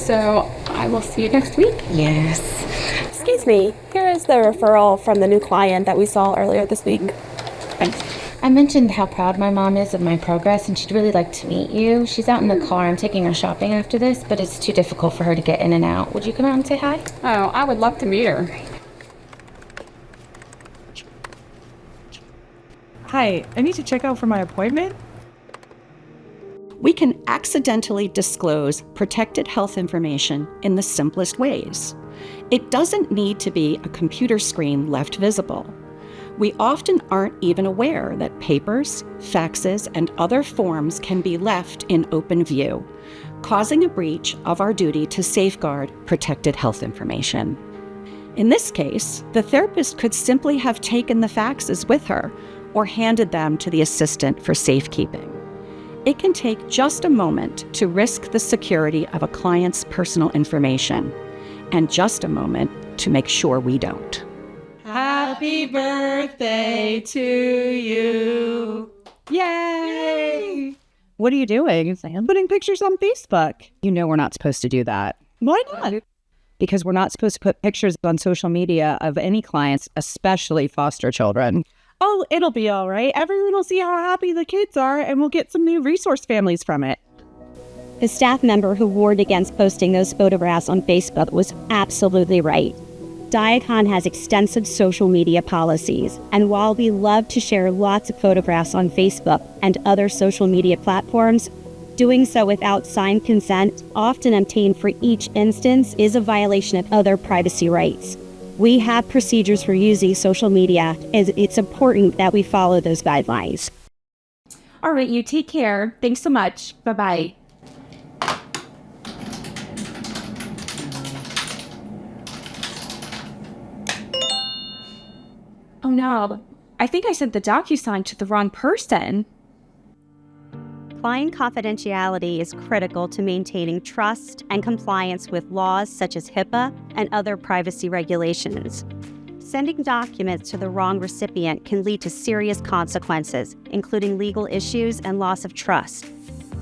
So I will see you next week. Yes. Excuse me, here is the referral from the new client that we saw earlier this week. Thanks. I mentioned how proud my mom is of my progress, and she'd really like to meet you. She's out in the car. I'm taking her shopping after this, but it's too difficult for her to get in and out. Would you come out and say hi? Oh, I would love to meet her. Hi, I need to check out for my appointment. We can accidentally disclose protected health information in the simplest ways. It doesn't need to be a computer screen left visible. We often aren't even aware that papers, faxes, and other forms can be left in open view, causing a breach of our duty to safeguard protected health information. In this case, the therapist could simply have taken the faxes with her or handed them to the assistant for safekeeping. It can take just a moment to risk the security of a client's personal information, and just a moment to make sure we don't. Happy birthday to you. Yay! What are you doing? I'm putting pictures on Facebook. You know we're not supposed to do that. Why not? Because we're not supposed to put pictures on social media of any clients, especially foster children. Oh, it'll be all right. Everyone will see how happy the kids are, and we'll get some new resource families from it. The staff member who warned against posting those photographs on Facebook was absolutely right. Diakon has extensive social media policies, and while we love to share lots of photographs on Facebook and other social media platforms, doing so without signed consent, often obtained for each instance, is a violation of other privacy rights. We have procedures for using social media, as it's important that we follow those guidelines. All right, you take care. Thanks so much. Bye-bye. Oh no, I think I sent the DocuSign to the wrong person. Client confidentiality is critical to maintaining trust and compliance with laws such as HIPAA and other privacy regulations. Sending documents to the wrong recipient can lead to serious consequences, including legal issues and loss of trust.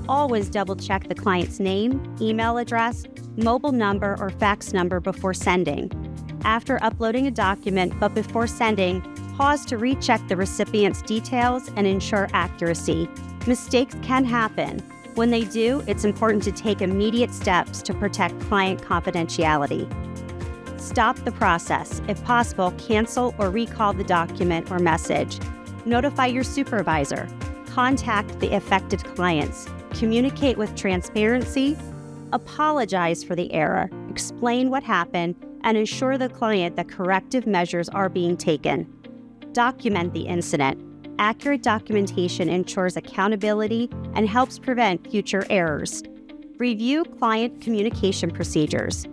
Always double-check the client's name, email address, mobile number, or fax number before sending. After uploading a document, but before sending, pause to recheck the recipient's details and ensure accuracy. Mistakes can happen. When they do, it's important to take immediate steps to protect client confidentiality. Stop the process. If possible, cancel or recall the document or message. Notify your supervisor. Contact the affected clients. Communicate with transparency. Apologize for the error. Explain what happened and assure the client that corrective measures are being taken. Document the incident. Accurate documentation ensures accountability and helps prevent future errors. Review client communication procedures.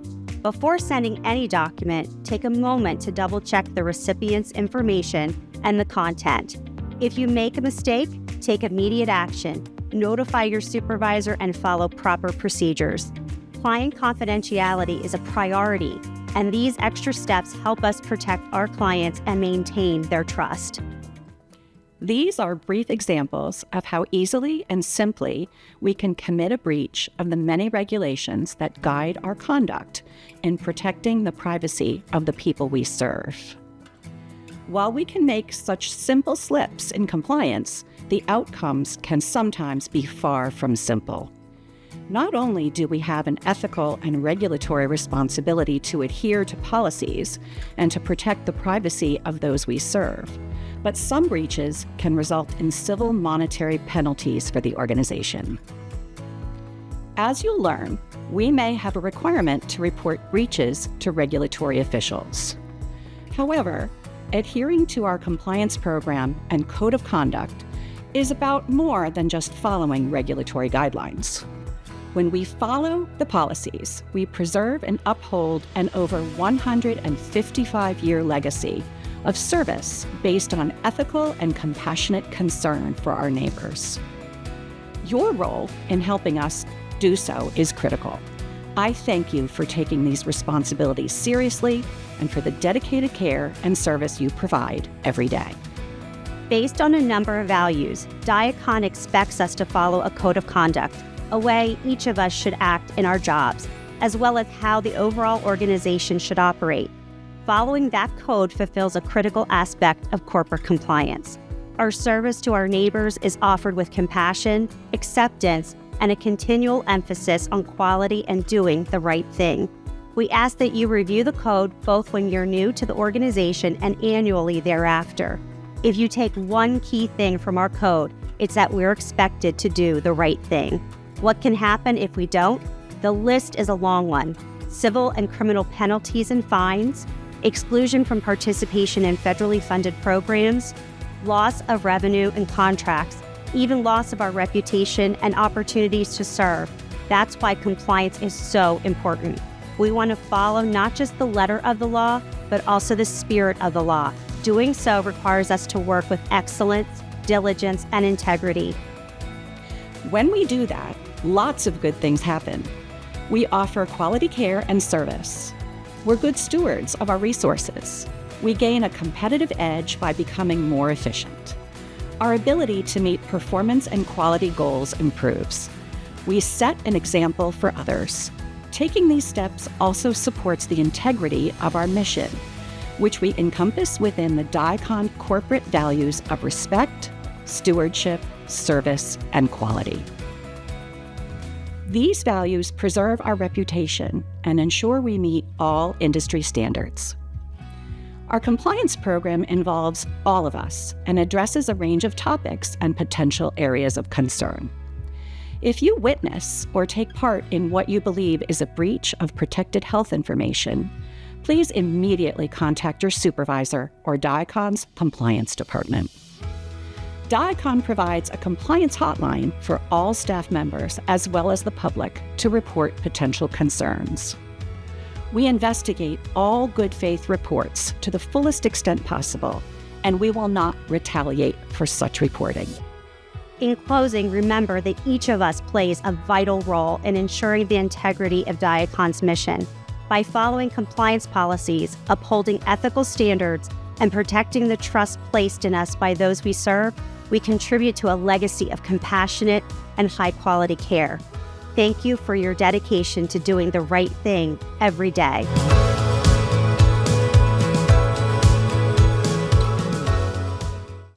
Before sending any document, take a moment to double-check the recipient's information and the content. If you make a mistake, take immediate action. Notify your supervisor and follow proper procedures. Client confidentiality is a priority, and these extra steps help us protect our clients and maintain their trust. These are brief examples of how easily and simply we can commit a breach of the many regulations that guide our conduct in protecting the privacy of the people we serve. While we can make such simple slips in compliance, the outcomes can sometimes be far from simple. Not only do we have an ethical and regulatory responsibility to adhere to policies and to protect the privacy of those we serve, but some breaches can result in civil monetary penalties for the organization. As you'll learn, we may have a requirement to report breaches to regulatory officials. However, adhering to our compliance program and code of conduct is about more than just following regulatory guidelines. When we follow the policies, we preserve and uphold an over 155-year legacy of service based on ethical and compassionate concern for our neighbors. Your role in helping us do so is critical. I thank you for taking these responsibilities seriously and for the dedicated care and service you provide every day. Based on a number of values, Diakon expects us to follow a code of conduct, a way each of us should act in our jobs, as well as how the overall organization should operate. Following that code fulfills a critical aspect of corporate compliance. Our service to our neighbors is offered with compassion, acceptance, and a continual emphasis on quality and doing the right thing. We ask that you review the code both when you're new to the organization and annually thereafter. If you take one key thing from our code, it's that we're expected to do the right thing. What can happen if we don't? The list is a long one. Civil and criminal penalties and fines, exclusion from participation in federally funded programs, loss of revenue and contracts, even loss of our reputation and opportunities to serve. That's why compliance is so important. We want to follow not just the letter of the law, but also the spirit of the law. Doing so requires us to work with excellence, diligence, and integrity. When we do that, lots of good things happen. We offer quality care and service. We're good stewards of our resources. We gain a competitive edge by becoming more efficient. Our ability to meet performance and quality goals improves. We set an example for others. Taking these steps also supports the integrity of our mission, which we encompass within the Diakon corporate values of respect, stewardship, service, and quality. These values preserve our reputation and ensure we meet all industry standards. Our compliance program involves all of us and addresses a range of topics and potential areas of concern. If you witness or take part in what you believe is a breach of protected health information, please immediately contact your supervisor or Diakon's compliance department. Diakon provides a compliance hotline for all staff members as well as the public to report potential concerns. We investigate all good faith reports to the fullest extent possible, and we will not retaliate for such reporting. In closing, remember that each of us plays a vital role in ensuring the integrity of Diakon's mission. By following compliance policies, upholding ethical standards, and protecting the trust placed in us by those we serve, we contribute to a legacy of compassionate and high-quality care. Thank you for your dedication to doing the right thing every day.